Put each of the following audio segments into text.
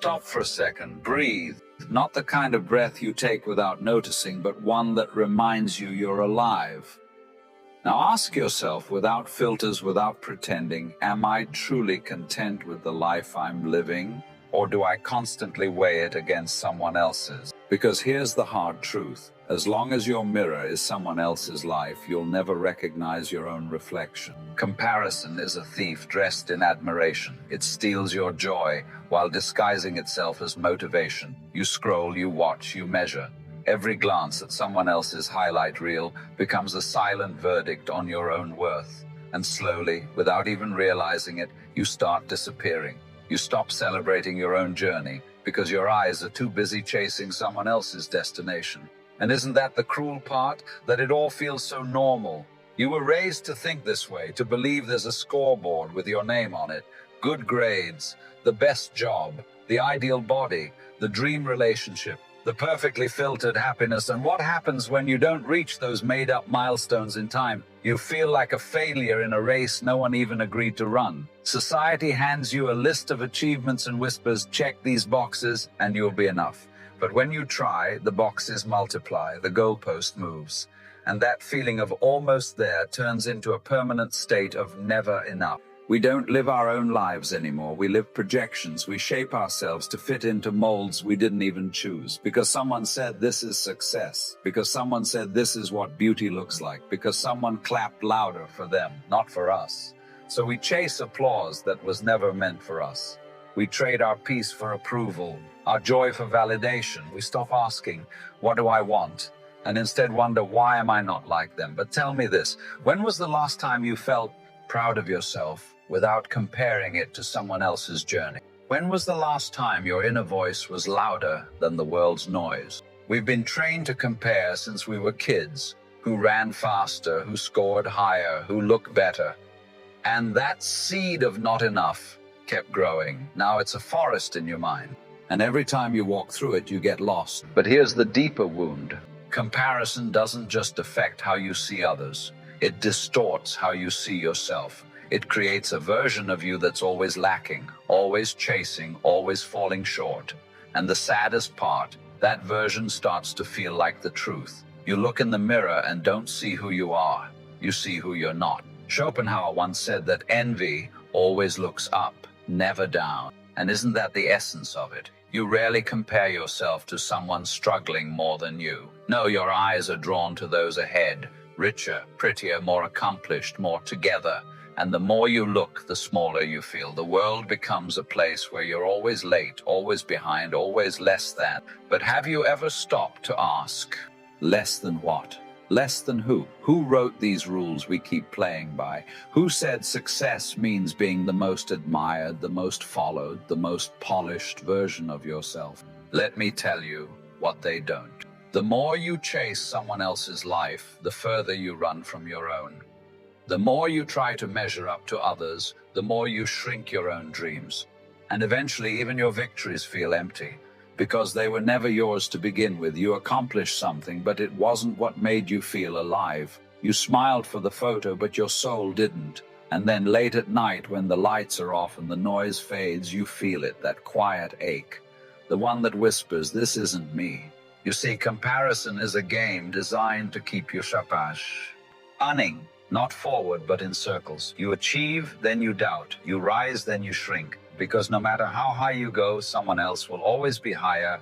stop for a second, breathe. Not the kind of breath you take without noticing, but one that reminds you you're alive. Now ask yourself, without filters, without pretending, am I truly content with the life I'm living? Or do I constantly weigh it against someone else's? Because here's the hard truth. As long as your mirror is someone else's life, you'll never recognize your own reflection. Comparison is a thief dressed in admiration. It steals your joy while disguising itself as motivation. You scroll, you watch, you measure. Every glance at someone else's highlight reel becomes a silent verdict on your own worth. And slowly, without even realizing it, you start disappearing. You stop celebrating your own journey because your eyes are too busy chasing someone else's destination. And isn't that the cruel part? That it all feels so normal. You were raised to think this way, to believe there's a scoreboard with your name on it, good grades, the best job, the ideal body, the dream relationship, the perfectly filtered happiness. And what happens when you don't reach those made-up milestones in time? You feel like a failure in a race no one even agreed to run. Society hands you a list of achievements and whispers, check these boxes and you'll be enough. But when you try, the boxes multiply, the goalpost moves. And that feeling of almost there turns into a permanent state of never enough. We don't live our own lives anymore. We live projections. We shape ourselves to fit into molds we didn't even choose. Because someone said this is success. Because someone said this is what beauty looks like. Because someone clapped louder for them, not for us. So we chase applause that was never meant for us. We trade our peace for approval, our joy for validation. We stop asking, what do I want? And instead wonder, why am I not like them? But tell me this, when was the last time you felt proud of yourself without comparing it to someone else's journey? When was the last time your inner voice was louder than the world's noise? We've been trained to compare since we were kids, who ran faster, who scored higher, who looked better. And that seed of not enough kept growing. Now it's a forest in your mind. And every time you walk through it, you get lost. But here's the deeper wound. Comparison doesn't just affect how you see others. It distorts how you see yourself. It creates a version of you that's always lacking, always chasing, always falling short. And the saddest part, that version starts to feel like the truth. You look in the mirror and don't see who you are. You see who you're not. Schopenhauer once said that envy always looks up, never down. And isn't that the essence of it? You rarely compare yourself to someone struggling more than you. No, your eyes are drawn to those ahead, richer, prettier, more accomplished, more together. And the more you look, the smaller you feel. The world becomes a place where you're always late, always behind, always less than. But have you ever stopped to ask, less than what? Less than who? Who wrote these rules we keep playing by? Who said success means being the most admired, the most followed, the most polished version of yourself? Let me tell you what they don't. The more you chase someone else's life, the further you run from your own. The more you try to measure up to others, the more you shrink your own dreams. And eventually even your victories feel empty. Because they were never yours to begin with. You accomplished something, but it wasn't what made you feel alive. You smiled for the photo, but your soul didn't. And then late at night, when the lights are off and the noise fades, you feel it, that quiet ache. The one that whispers, this isn't me. You see, comparison is a game designed to keep you shabash. Running, not forward, but in circles. You achieve, then you doubt. You rise, then you shrink. Because no matter how high you go, someone else will always be higher.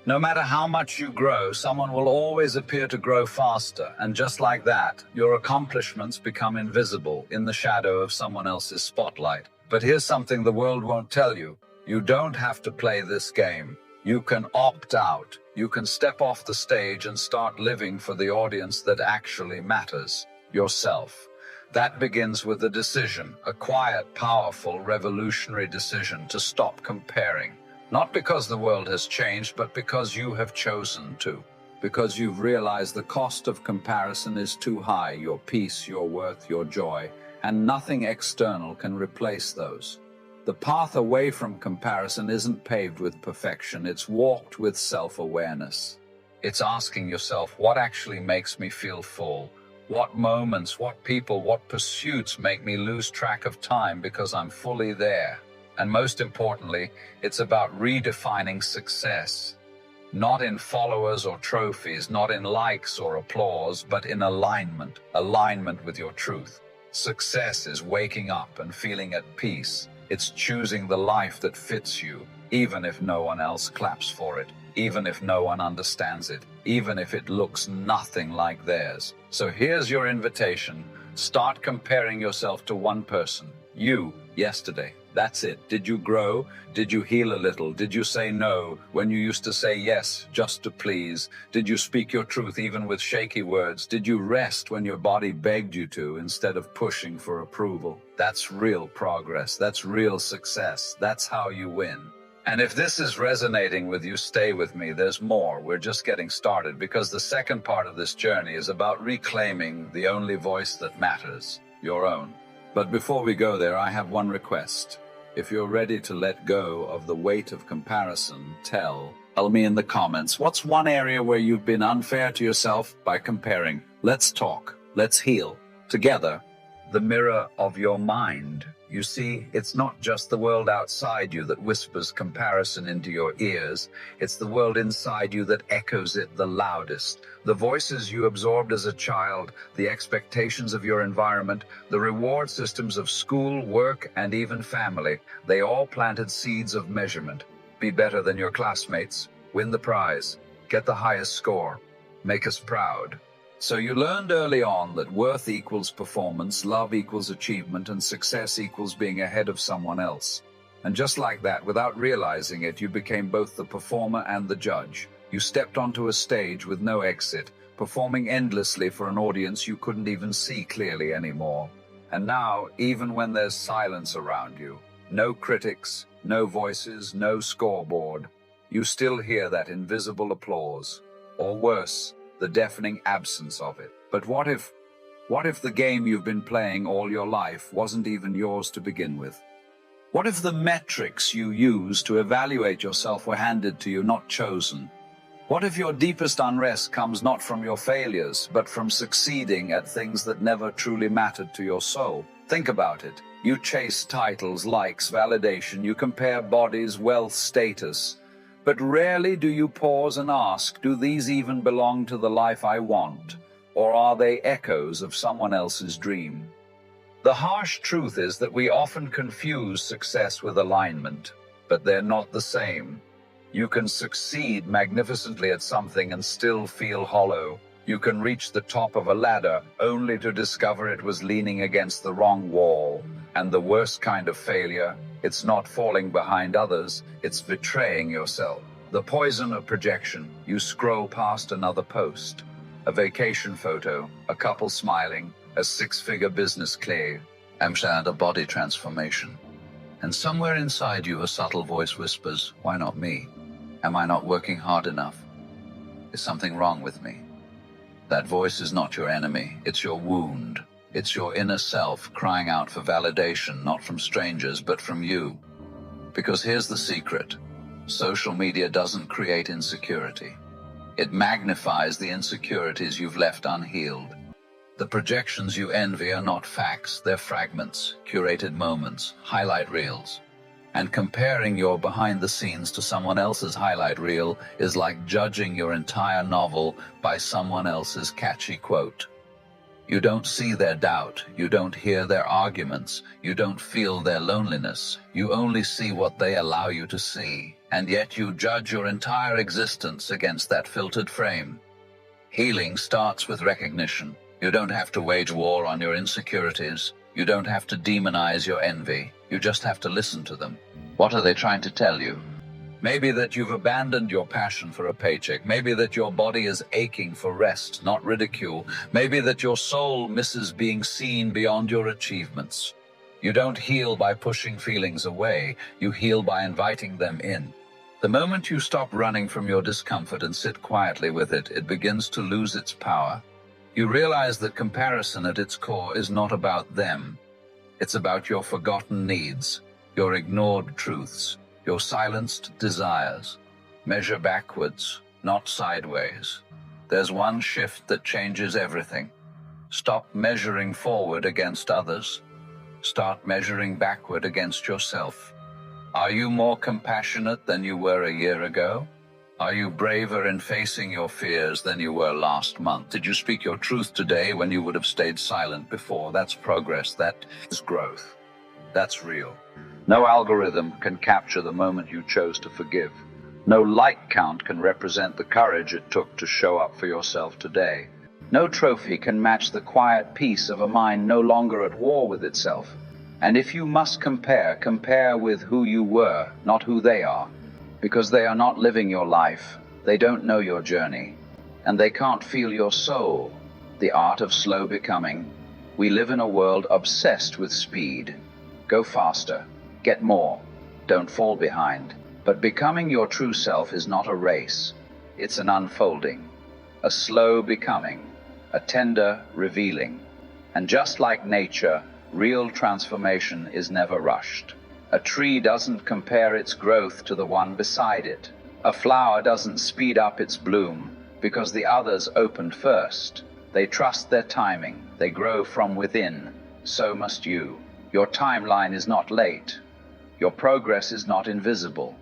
No matter how much you grow, someone will always appear to grow faster. And just like that, your accomplishments become invisible in the shadow of someone else's spotlight. But here's something the world won't tell you. You don't have to play this game. You can opt out. You can step off the stage and start living for the audience that actually matters, yourself. That begins with a decision, a quiet, powerful, revolutionary decision to stop comparing. Not because the world has changed, but because you have chosen to. Because you've realized the cost of comparison is too high, your peace, your worth, your joy, and nothing external can replace those. The path away from comparison isn't paved with perfection, it's walked with self-awareness. It's asking yourself, what actually makes me feel full? What moments, what people, what pursuits make me lose track of time because I'm fully there? And most importantly, it's about redefining success. Not in followers or trophies, not in likes or applause, but in alignment with your truth. Success is waking up and feeling at peace. It's choosing the life that fits you, even if no one else claps for it, even if no one understands it, even if it looks nothing like theirs. So here's your invitation. Start comparing yourself to one person, you, yesterday. That's it. Did you grow? Did you heal a little? Did you say no when you used to say yes just to please? Did you speak your truth even with shaky words? Did you rest when your body begged you to instead of pushing for approval? That's real progress. That's real success. That's how you win. And if this is resonating with you, stay with me. There's more. We're just getting started, because the second part of this journey is about reclaiming the only voice that matters, your own. But before we go there, I have one request. If you're ready to let go of the weight of comparison, tell me in the comments, what's one area where you've been unfair to yourself by comparing? Let's talk. Let's heal. Together. The mirror of your mind. You see, it's not just the world outside you that whispers comparison into your ears. It's the world inside you that echoes it the loudest. The voices you absorbed as a child, the expectations of your environment, the reward systems of school, work, and even family, they all planted seeds of measurement. Be better than your classmates. Win the prize. Get the highest score. Make us proud. So you learned early on that worth equals performance, love equals achievement, and success equals being ahead of someone else. And just like that, without realizing it, you became both the performer and the judge. You stepped onto a stage with no exit, performing endlessly for an audience you couldn't even see clearly anymore. And now, even when there's silence around you, no critics, no voices, no scoreboard, you still hear that invisible applause. Or worse, the deafening absence of it. But what if the game you've been playing all your life wasn't even yours to begin with? What if the metrics you use to evaluate yourself were handed to you, not chosen? What if your deepest unrest comes not from your failures, but from succeeding at things that never truly mattered to your soul? Think about it. You chase titles, likes, validation. You compare bodies, wealth, status. But rarely do you pause and ask, do these even belong to the life I want? Or are they echoes of someone else's dream? The harsh truth is that we often confuse success with alignment, but they're not the same. You can succeed magnificently at something and still feel hollow. You can reach the top of a ladder only to discover it was leaning against the wrong wall. And the worst kind of failure, it's not falling behind others, it's betraying yourself. The poison of projection. You scroll past another post, a vacation photo, a couple smiling, a six-figure business clear, and a body transformation. And somewhere inside you, a subtle voice whispers, why not me? Am I not working hard enough? Is something wrong with me? That voice is not your enemy, it's your wound. It's your inner self crying out for validation, not from strangers, but from you. Because here's the secret. Social media doesn't create insecurity. It magnifies the insecurities you've left unhealed. The projections you envy are not facts, they're fragments, curated moments, highlight reels. And comparing your behind the scenes to someone else's highlight reel is like judging your entire novel by someone else's catchy quote. You don't see their doubt, you don't hear their arguments, you don't feel their loneliness. You only see what they allow you to see, and yet you judge your entire existence against that filtered frame. Healing starts with recognition. You don't have to wage war on your insecurities. You don't have to demonize your envy. You just have to listen to them. What are they trying to tell you? Maybe that you've abandoned your passion for a paycheck. Maybe that your body is aching for rest, not ridicule. Maybe that your soul misses being seen beyond your achievements. You don't heal by pushing feelings away. You heal by inviting them in. The moment you stop running from your discomfort and sit quietly with it, it begins to lose its power. You realize that comparison at its core is not about them. It's about your forgotten needs, your ignored truths, your silenced desires. Measure backwards, not sideways. There's one shift that changes everything. Stop measuring forward against others. Start measuring backward against yourself. Are you more compassionate than you were a year ago? Are you braver in facing your fears than you were last month? Did you speak your truth today when you would have stayed silent before? That's progress. That is growth. That's real. No algorithm can capture the moment you chose to forgive. No like count can represent the courage it took to show up for yourself today. No trophy can match the quiet peace of a mind no longer at war with itself. And if you must compare, compare with who you were, not who they are. Because they are not living your life, they don't know your journey, and they can't feel your soul. The art of slow becoming. We live in a world obsessed with speed. Go faster, get more, don't fall behind. But becoming your true self is not a race. It's an unfolding, a slow becoming, a tender revealing. And just like nature, real transformation is never rushed. A tree doesn't compare its growth to the one beside it. A flower doesn't speed up its bloom because the others opened first. They trust their timing. They grow from within. So must you. Your timeline is not late. Your progress is not invisible.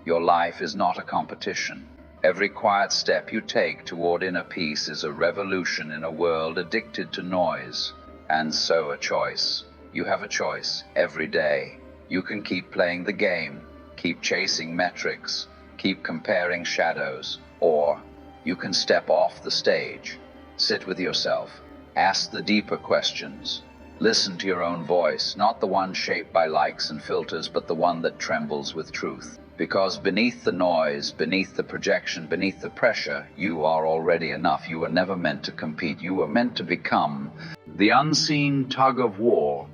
Your life is not a competition. Every quiet step you take toward inner peace is a revolution in a world addicted to noise. And so a choice. You have a choice every day. You can keep playing the game, keep chasing metrics, keep comparing shadows, or you can step off the stage, sit with yourself, ask the deeper questions, listen to your own voice, not the one shaped by likes and filters, but the one that trembles with truth. Because beneath the noise, beneath the projection, beneath the pressure, you are already enough. You were never meant to compete. You were meant to become. The unseen tug of war.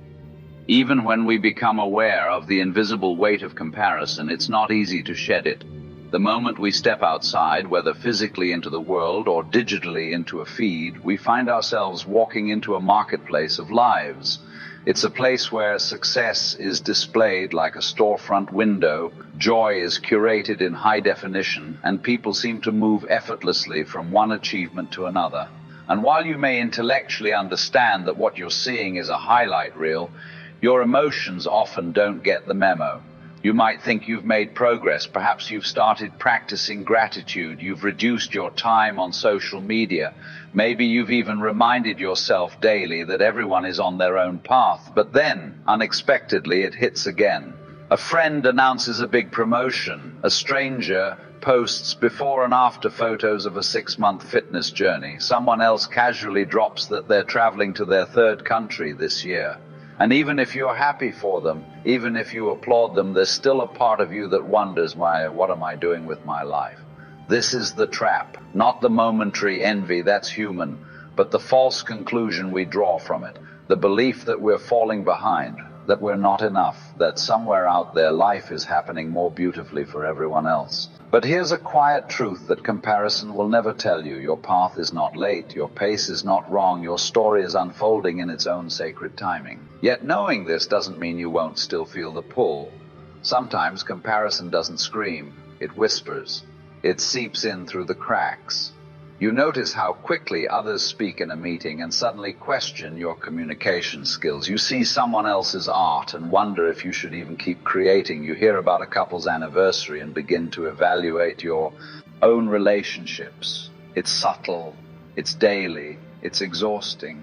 Even when we become aware of the invisible weight of comparison, it's not easy to shed it. The moment we step outside, whether physically into the world or digitally into a feed, we find ourselves walking into a marketplace of lives. It's a place where success is displayed like a storefront window, joy is curated in high definition, and people seem to move effortlessly from one achievement to another. And while you may intellectually understand that what you're seeing is a highlight reel, your emotions often don't get the memo. You might think you've made progress. Perhaps you've started practicing gratitude. You've reduced your time on social media. Maybe you've even reminded yourself daily that everyone is on their own path. But then, unexpectedly, it hits again. A friend announces a big promotion. A stranger posts before and after photos of a 6-month fitness journey. Someone else casually drops that they're traveling to their 3rd country this year. And even if you're happy for them, even if you applaud them, there's still a part of you that wonders, what am I doing with my life? This is the trap, not the momentary envy, that's human, but the false conclusion we draw from it, the belief that we're falling behind, that we're not enough, that somewhere out there life is happening more beautifully for everyone else. But here's a quiet truth that comparison will never tell you. Your path is not late, your pace is not wrong, your story is unfolding in its own sacred timing. Yet knowing this doesn't mean you won't still feel the pull. Sometimes comparison doesn't scream, it whispers. It seeps in through the cracks. You notice how quickly others speak in a meeting and suddenly question your communication skills. You see someone else's art and wonder if you should even keep creating. You hear about a couple's anniversary and begin to evaluate your own relationships. It's subtle, it's daily, it's exhausting.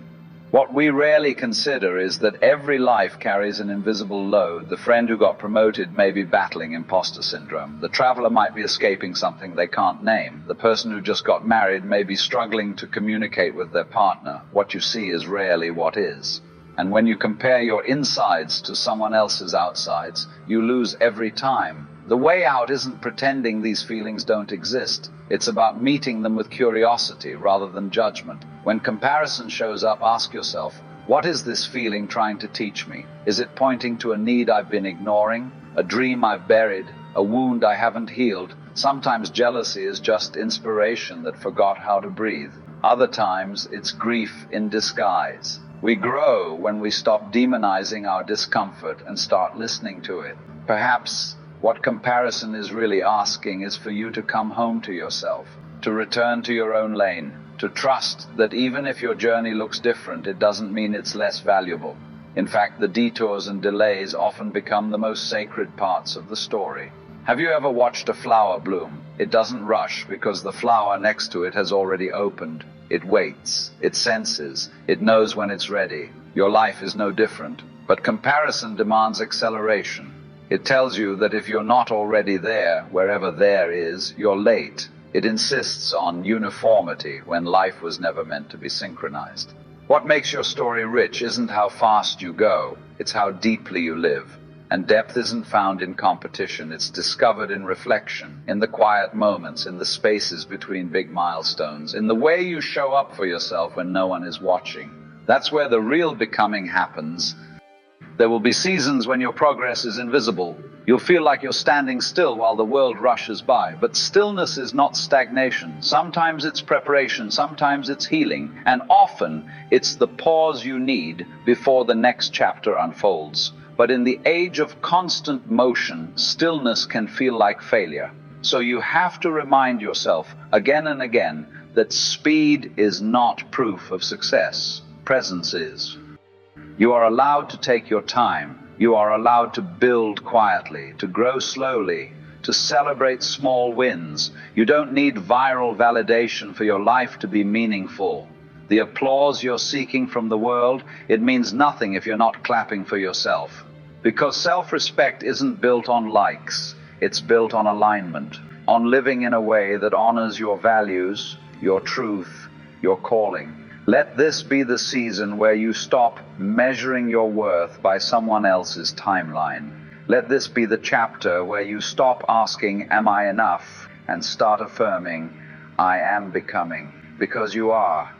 What we rarely consider is that every life carries an invisible load. The friend who got promoted may be battling imposter syndrome. The traveler might be escaping something they can't name. The person who just got married may be struggling to communicate with their partner. What you see is rarely what is. And when you compare your insides to someone else's outsides, you lose every time. The way out isn't pretending these feelings don't exist. It's about meeting them with curiosity rather than judgment. When comparison shows up, ask yourself, what is this feeling trying to teach me? Is it pointing to a need I've been ignoring, a dream I've buried, a wound I haven't healed? Sometimes jealousy is just inspiration that forgot how to breathe. Other times, it's grief in disguise. We grow when we stop demonizing our discomfort and start listening to it. Perhaps what comparison is really asking is for you to come home to yourself, to return to your own lane, to trust that even if your journey looks different, it doesn't mean it's less valuable. In fact, the detours and delays often become the most sacred parts of the story. Have you ever watched a flower bloom? It doesn't rush because the flower next to it has already opened. It waits, it senses, it knows when it's ready. Your life is no different. But comparison demands acceleration. It tells you that if you're not already there, wherever there is, you're late. It insists on uniformity when life was never meant to be synchronized. What makes your story rich isn't how fast you go, it's how deeply you live. And depth isn't found in competition, it's discovered in reflection, in the quiet moments, in the spaces between big milestones, in the way you show up for yourself when no one is watching. That's where the real becoming happens. There will be seasons when your progress is invisible. You'll feel like you're standing still while the world rushes by. But stillness is not stagnation. Sometimes it's preparation, sometimes it's healing, and often it's the pause you need before the next chapter unfolds. But in the age of constant motion, stillness can feel like failure. So you have to remind yourself again and again that speed is not proof of success. Presence is. You are allowed to take your time. You are allowed to build quietly, to grow slowly, to celebrate small wins. You don't need viral validation for your life to be meaningful. The applause you're seeking from the world, it means nothing if you're not clapping for yourself. Because self-respect isn't built on likes, it's built on alignment, on living in a way that honors your values, your truth, your calling. Let this be the season where you stop measuring your worth by someone else's timeline. Let this be the chapter where you stop asking, "Am I enough?" and start affirming, "I am becoming," because you are.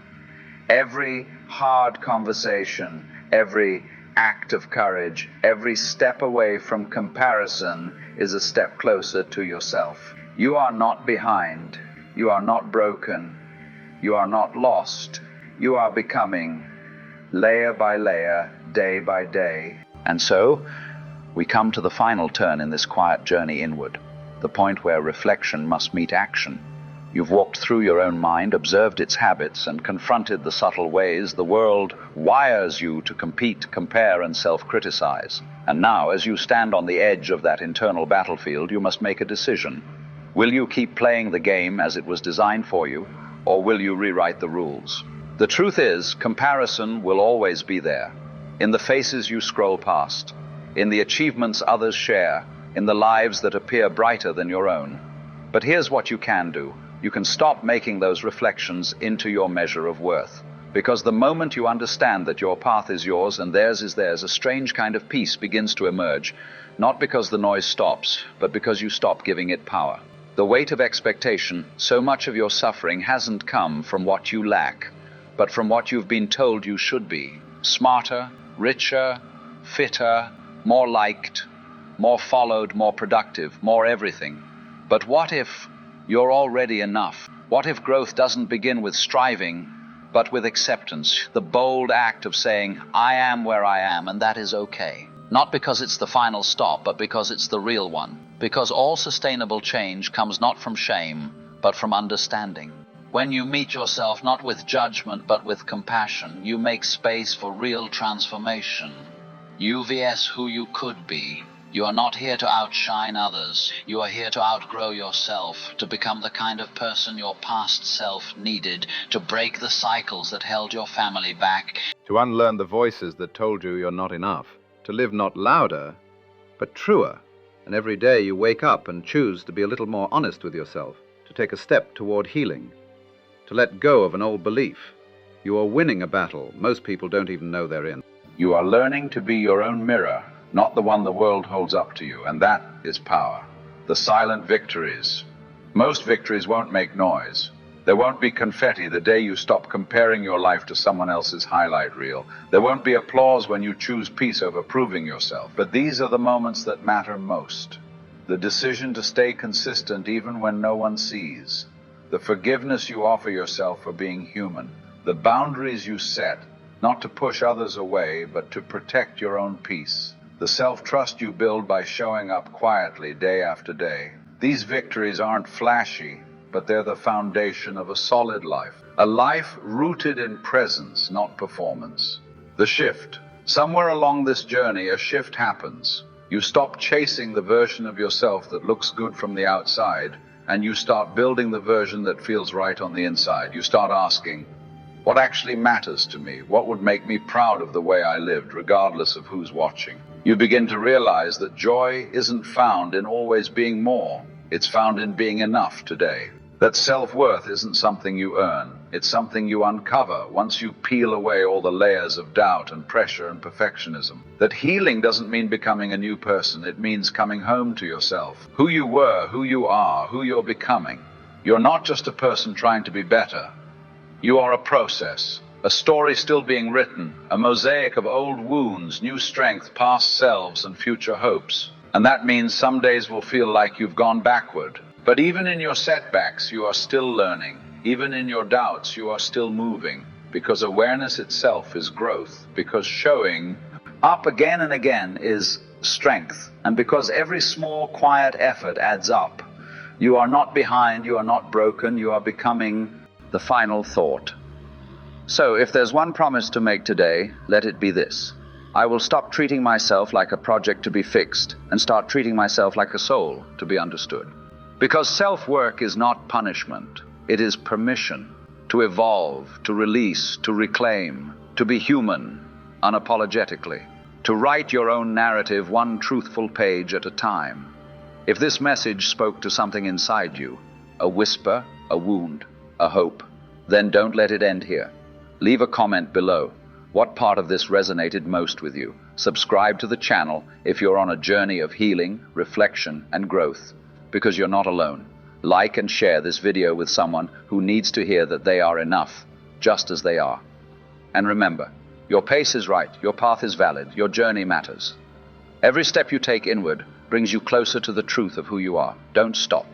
Every hard conversation, every act of courage, every step away from comparison is a step closer to yourself. You are not behind. You are not broken. You are not lost. You are becoming, layer by layer, day by day. And so, we come to the final turn in this quiet journey inward, the point where reflection must meet action. You've walked through your own mind, observed its habits, and confronted the subtle ways the world wires you to compete, compare, and self-criticize. And now, as you stand on the edge of that internal battlefield, you must make a decision. Will you keep playing the game as it was designed for you, or will you rewrite the rules? The truth is, comparison will always be there. In the faces you scroll past, in the achievements others share, in the lives that appear brighter than your own. But here's what you can do. You can stop making those reflections into your measure of worth. Because the moment you understand that your path is yours and theirs is theirs, a strange kind of peace begins to emerge. Not because the noise stops, but because you stop giving it power. The weight of expectation, so much of your suffering hasn't come from what you lack, but from what you've been told you should be. Smarter, richer, fitter, more liked, more followed, more productive, more everything. But what if you're already enough? What if growth doesn't begin with striving, but with acceptance, the bold act of saying, "I am where I am, and that is okay." Not because it's the final stop, but because it's the real one. Because all sustainable change comes not from shame, but from understanding. When you meet yourself not with judgment, but with compassion, you make space for real transformation. You vs who you could be. You are not here to outshine others. You are here to outgrow yourself, to become the kind of person your past self needed, to break the cycles that held your family back. To unlearn the voices that told you you're not enough. To live not louder, but truer. And every day you wake up and choose to be a little more honest with yourself, to take a step toward healing, to let go of an old belief. You are winning a battle most people don't even know they're in. You are learning to be your own mirror, not the one the world holds up to you, and that is power. The silent victories. Most victories won't make noise. There won't be confetti the day you stop comparing your life to someone else's highlight reel. There won't be applause when you choose peace over proving yourself. But these are the moments that matter most. The decision to stay consistent even when no one sees. The forgiveness you offer yourself for being human. The boundaries you set, not to push others away, but to protect your own peace. The self-trust you build by showing up quietly day after day. These victories aren't flashy, but they're the foundation of a solid life. A life rooted in presence, not performance. The shift. Somewhere along this journey, a shift happens. You stop chasing the version of yourself that looks good from the outside, and you start building the version that feels right on the inside. You start asking, what actually matters to me? What would make me proud of the way I lived, regardless of who's watching? You begin to realize that joy isn't found in always being more. It's found in being enough today. That self-worth isn't something you earn. It's something you uncover once you peel away all the layers of doubt and pressure and perfectionism. That healing doesn't mean becoming a new person. It means coming home to yourself. Who you were, who you are, who you're becoming. You're not just a person trying to be better. You are a process, a story still being written, a mosaic of old wounds, new strength, past selves, and future hopes. And that means some days will feel like you've gone backward. But even in your setbacks, you are still learning. Even in your doubts, you are still moving. Because awareness itself is growth. Because showing up again and again is strength. And because every small, quiet effort adds up. You are not behind, you are not broken, you are becoming the final thought. So, if there's one promise to make today, let it be this. I will stop treating myself like a project to be fixed and start treating myself like a soul to be understood. Because self-work is not punishment. It is permission to evolve, to release, to reclaim, to be human unapologetically, to write your own narrative one truthful page at a time. If this message spoke to something inside you, a whisper, a wound, a hope, then don't let it end here. Leave a comment below. What part of this resonated most with you? Subscribe to the channel if you're on a journey of healing, reflection, and growth, because you're not alone. Like and share this video with someone who needs to hear that they are enough, just as they are. And remember, your pace is right, your path is valid, your journey matters. Every step you take inward brings you closer to the truth of who you are. Don't stop.